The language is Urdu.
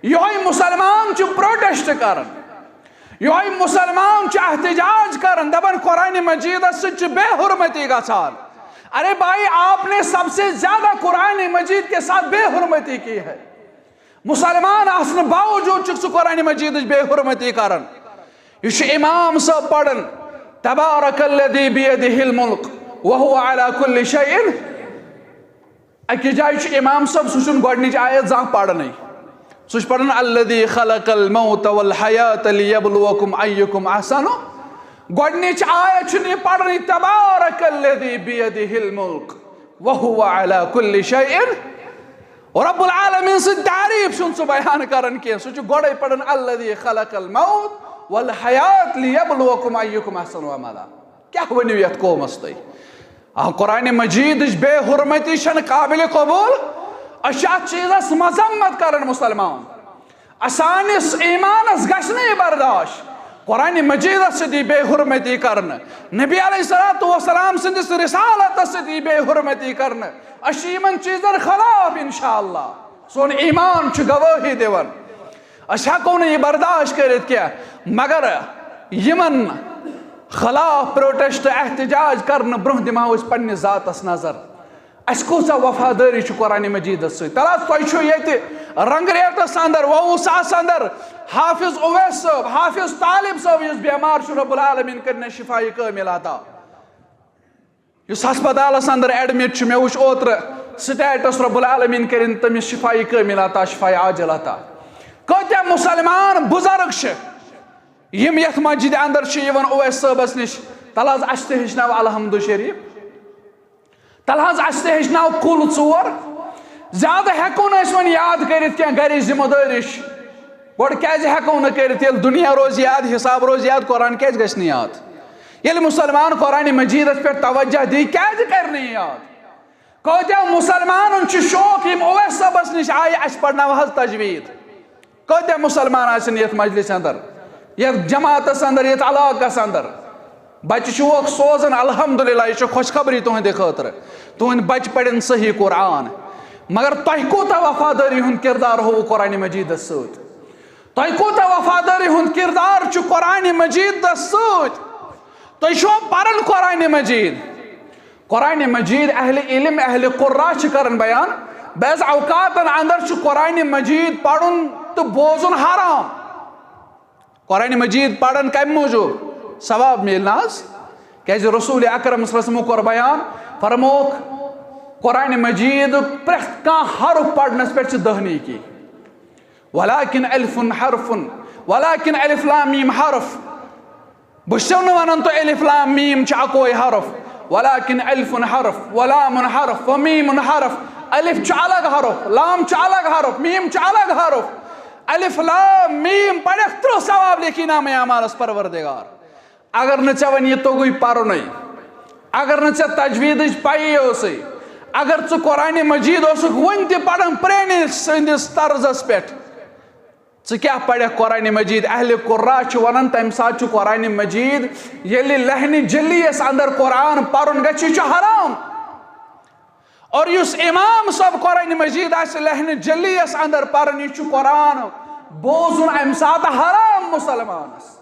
یہ مسلمان پروٹیسٹ کرن، یہ مسلمان احتجاج کرن، دبن قرآن مجید سے بے حرمتی گژھان۔ ارے بھائی آپ نے سب سے زیادہ قرآن مجید کے ساتھ بے حرمتی کی ہے، مسلمان آسن باوجود چھ قرآن مجید بے حرمتی کرن۔ یہ امام صاحب پڑھن تبارک الذی بیدہ الملک وہو علی کل شیء، اکی جائے امام صاحب سن گوڑنچ آیت زاں پڑھنے سوچ پڑھن الذی خلق الموت والحیات لیبلوکم ایکم احسن، گوڑنچ آیت چھنی پڑھنی تبارک الذی بیدہ الملک وہو علی کل شیء، رب العالمین سے تعریف سن سو بیان کرن کی سوچ گوڑے پڑھن الذی خلق الموت والحیات لیبلوکم ایکم احسن عملا۔ کیا ونیو یت قوم استی قرآن مجید بے حرمتی شن قابل قبول، اشیات چیزس مذمت کرن مسلمان، اسانس ایمانس گشنے برداشت، قرآن مجید سے دی بے حرمتی کرن، نبی علیہ السلام سندس رسالت سے دی بے حرمتی کرن، اشیمن چیزن خلاف انشاءاللہ سون ایمان چھ گواہی دیون۔ اشیاء کو نے یہ برداشت کرت کیا، مگر یمن خلاف پروٹیسٹ احتجاج کرن برہ دماؤ اس پنی ذات اس نظر، اس کو سا وفاداری چھ قرآن مجید سے تلاس تو ایشو یہ تی رنگ ریٹس اندر ووساس اندر حافظ اویس صاحب، حافظ طالب صاحب اس بیمار چھ رب العالمین کرنے شفائی کامل عطا، اس ہسپتالس اندر ایڈمٹ چھ میں وچ اوتر سٹیٹس رب العالمین کرن تمس شفائی کامل عطا، شفائی عاجل عطا۔ کتیا مسلمان بزرگ چھ یم یت مسجد اندر چھ یوان اویس صاحبس نش تلاز اس تہ ہچناو الحمد شریف، تلحظ اس تہ ہچناو کل ژور، زیادہ ہیکو نہ ون یاد کرت کی گھر ذمہ داری گوڑ کیازِ ہیکو نہ کرت یل دنیا روز یاد، حساب روز یاد، قرآن کیازِ گژھِ نہٕ یاد؟ یل مسلمان قرآن مجیدس پہ توجہ دی کیازِ کر نہٕ یاد؟ کتیا مسلمانن چھ شوق یم اویس صاحبس نش آئی اس پڑھناو حظ تجوید، کتیا مسلمان آسن یت مجلس اندر، یت جماعتس اندر، یت علاقس اندر بچہ شوق سوزن الحمدللہ، یہ خوشخبری تہندِ خاطر، تہند بچہ پڑھن صحیح قرآن، مگر تہ کوتاہ وفاداری ہند کردار ہو قرآن مجیدس ست، تہ کوتاہ وفاداری ہند کردار چھ قرآن مجیدس ست، تہ چھو پرن قرآن مجید، قرآن مجید اہل علم اہل قرآ چھ کرن بیان، بعض اوقاتن اندر چھ قرآن مجید پڑھن تو بوزن حرام، قرآن مجید پڑھن کم موجود ثواب میلناز، کیازِ رسول اکرم صلی اللہ علیہ وسلم کور بیان فرموک قرآن مجید پرت کان حرف پڑھنس پہ دہنی کی، ولیکن الف حرف ولیکن الف لام میم حرف، بشو نہ ونن تو الف لام میم چھ اکوئی حرف، ولیکن الف حرف ولام حرف ومیم حرف، الف چھ الگ حرف، لام چھ الگ حرف، میم چھ الگ حرف، الف لام میم پڑھ ترہ ثواب لکھی نام اعمالس پروردگار۔ اگر نہ ژےٚ وۄنۍ یہِ توٚگُے پرُنٕے، اگر نہ ژےٚ تجویٖدٕچ پَیی ٲسٕے، اگر ژٕ قرآن مجید اوسُکھ وُنہِ تہِ پران پرٛٲنِس سٕنٛدِس طرزس پٮ۪ٹھ، ژٕ کیٛاہ پرکھ قرآن مجید؟ اہل قرآ چھِ ونان تمہِ ساتہٕ چھُ قرآن مجید ییٚلہِ لہنہِ جلی یس اندر قرآن پرُن گژھِ یہِ چھُ حرام، اور یُس امام صٲب قرآن مجید آسہِ لہنہِ جلی یس اندر پران، یہِ چھُ قرآن بوزُن امہِ ساتہٕ حرام مسلمانس۔